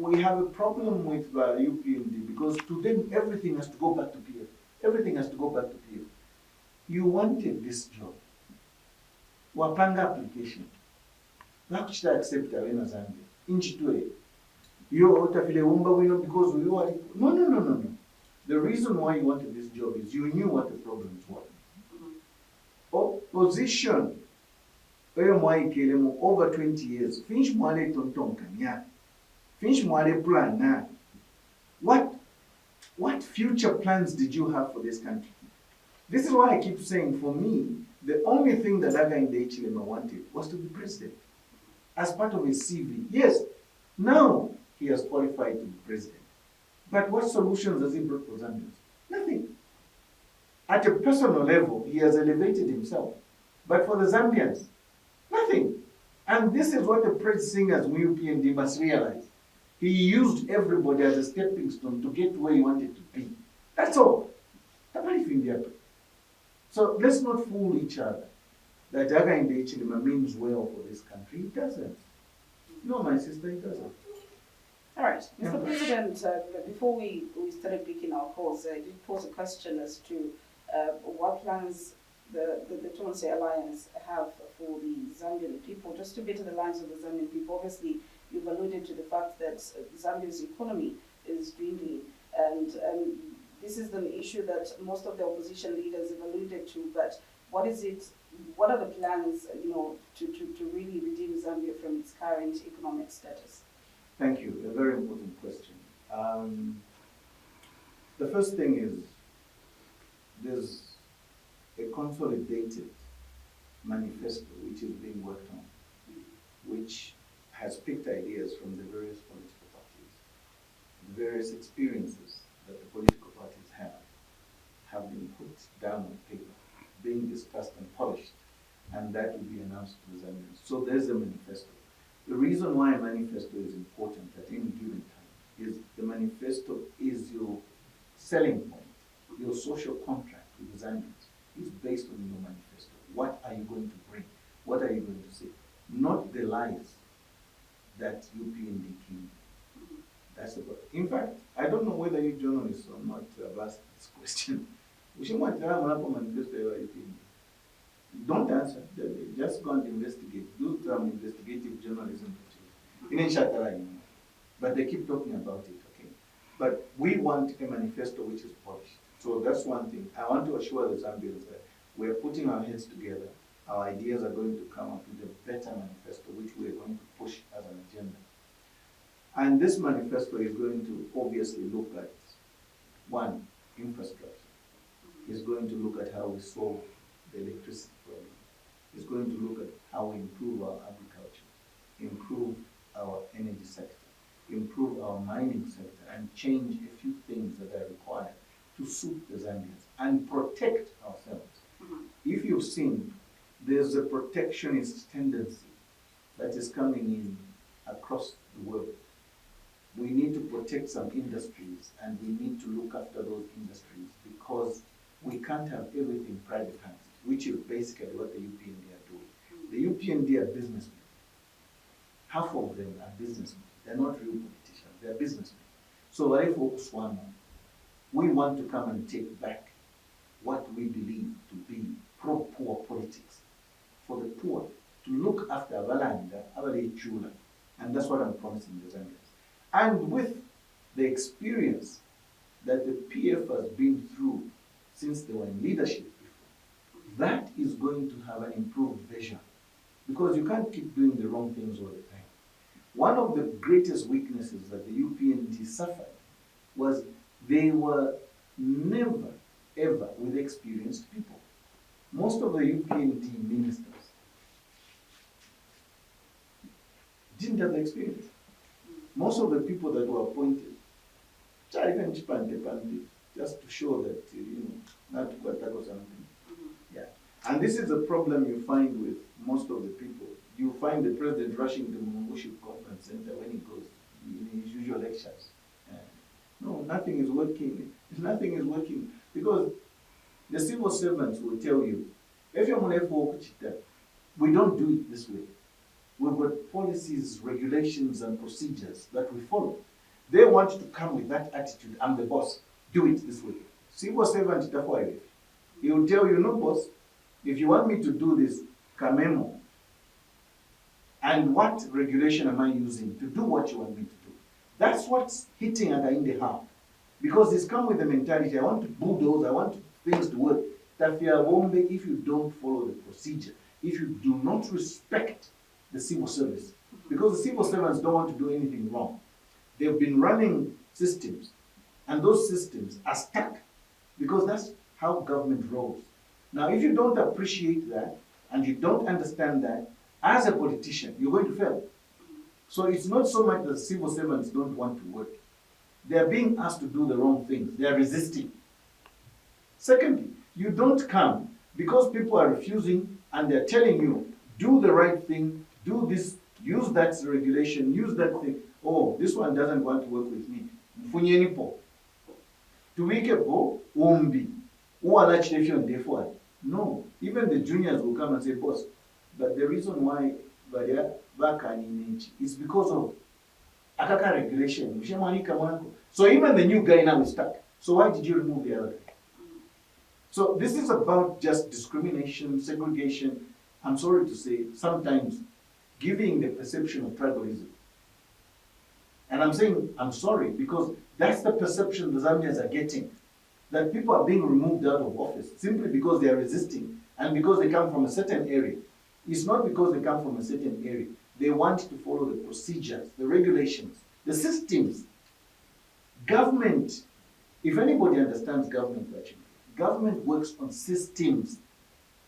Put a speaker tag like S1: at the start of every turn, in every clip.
S1: we have a problem with UPND because to them everything has to go back to PF. Everything has to go back to PF. You wanted this job. Wapanga application. Nakuchita accept awena Zambia. Inchitwe. You utafile umba wino because we are. No. The reason why you wanted this job is you knew what the problems were. Opposition. Over 20 years. Finish mwale tonton kanya. Finish mwale plan na. What future plans did you have for this country? This is why I keep saying, for me, the only thing that Hakainde wanted was to be president. As part of his CV. Yes, now he has qualified to be president. But what solutions has he brought for Zambians? Nothing. At a personal level, he has elevated himself. But for the Zambians, nothing. And this is what the praise singers UPND must realize. He used everybody as a stepping stone to get where he wanted to be. That's all. So let's not fool each other that Hakainde means well for this country. It doesn't. No, my sister, it doesn't.
S2: All right, Mr. President, before we started picking our calls, I did pose a question as to what plans the Tonse Alliance have for the Zambian people. Just to better the lives of the Zambian people, obviously you've alluded to the fact that Zambia's economy is dwindling, and this is an issue that most of the opposition leaders have alluded to, but what are the plans, to really redeem Zambia from its current economic status?
S1: Thank you, a very important question. The first thing is, there's a consolidated manifesto which is being worked on, which has picked ideas from the various political parties. The various experiences that the political parties have been put down on paper, being discussed and polished, and that will be announced to the Zambians. So there's a manifesto. The reason why a manifesto is important at any given time is the manifesto is your selling point, your social contract with the Zambians is based on your manifesto. What are you going to bring? What are you going to say? Not the lies that UPND came. That's the point. In fact, I don't know whether you journalists or not have asked this question. Don't answer. Just go and investigate. Do some investigative journalism. But they keep talking about it, okay? But we want a manifesto which is polished. So that's one thing. I want to assure the Zambians that we're putting our heads together. Our ideas are going to come up with a better manifesto which we're going to push as an agenda. And this manifesto is going to obviously look at, one, infrastructure. It's going to look at how we solve the electricity problem. It's going to look at how we improve our agriculture, improve our energy sector, improve our mining sector, and change a few things that are required to suit the Zambians and protect ourselves. If you've seen, there's a protectionist tendency that is coming in across the world. We need to protect some industries, and we need to look after those industries because we can't have everything privatized, which is basically what the UPND are doing. The UPND are businessmen. Half of them are businessmen. They're not real politicians, they're businessmen. So what I focus on, we want to come and take back what we believe to be pro-poor politics. For the poor, to look after Avalanda, Chula, and that's what I'm promising the Zambians. And with the experience that the PF has been through since they were in leadership before, that is going to have an improved vision. Because you can't keep doing the wrong things all the time. One of the greatest weaknesses that the UPND suffered was they were never, ever with experienced people. Most of the UPND ministers didn't have the experience. Most of the people that were appointed, just to show that, not to attack or something. Yeah. And this is a problem you find with most of the people. You find the president rushing to Mungushi Conference Center when he goes in his usual lectures. No, nothing is working. Nothing is working because the civil servants will tell you, if you're we don't do it this way. We've got policies, regulations, and procedures that we follow. They want to come with that attitude, I'm the boss, do it this way. Civil servant, he will tell you, no boss, if you want me to do this, Kamemo, and what regulation am I using to do what you want me to do? That's what's hitting Hakainde hard. Because it's come with the mentality, I want to bulldoze, I want things to work. Tafia Wombe, if you don't follow the procedure, if you do not respect the civil service, because the civil servants don't want to do anything wrong. They've been running systems, and those systems are stuck, because that's how government rolls. Now, if you don't appreciate that, and you don't understand that, as a politician, you're going to fail. So it's not so much that civil servants don't want to work. They're being asked to do the wrong things. They're resisting. Secondly, you don't come because people are refusing and they're telling you, do the right thing, do this, use that regulation, use that thing. Oh, this one doesn't want to work with me. Mfunyeni po. Tuwike po, umbi. No, even the juniors will come and say, boss, but the reason why is because of Akaka regulation. So even the new guy now is stuck. So why did you remove the other guy? So this is about just discrimination, segregation. I'm sorry to say, sometimes giving the perception of tribalism. And I'm saying, I'm sorry, because that's the perception the Zambians are getting. That people are being removed out of office simply because they are resisting and because they come from a certain area. It's not because they come from a certain area. They want to follow the procedures, the regulations, the systems. Government, if anybody understands government, actually, government works on systems.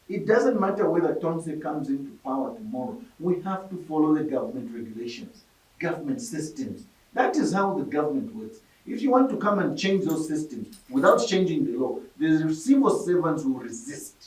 S1: It doesn't matter whether Tonse comes into power tomorrow. We have to follow the government regulations, government systems. That is how the government works. If you want to come and change those systems without changing the law, the civil servants will resist.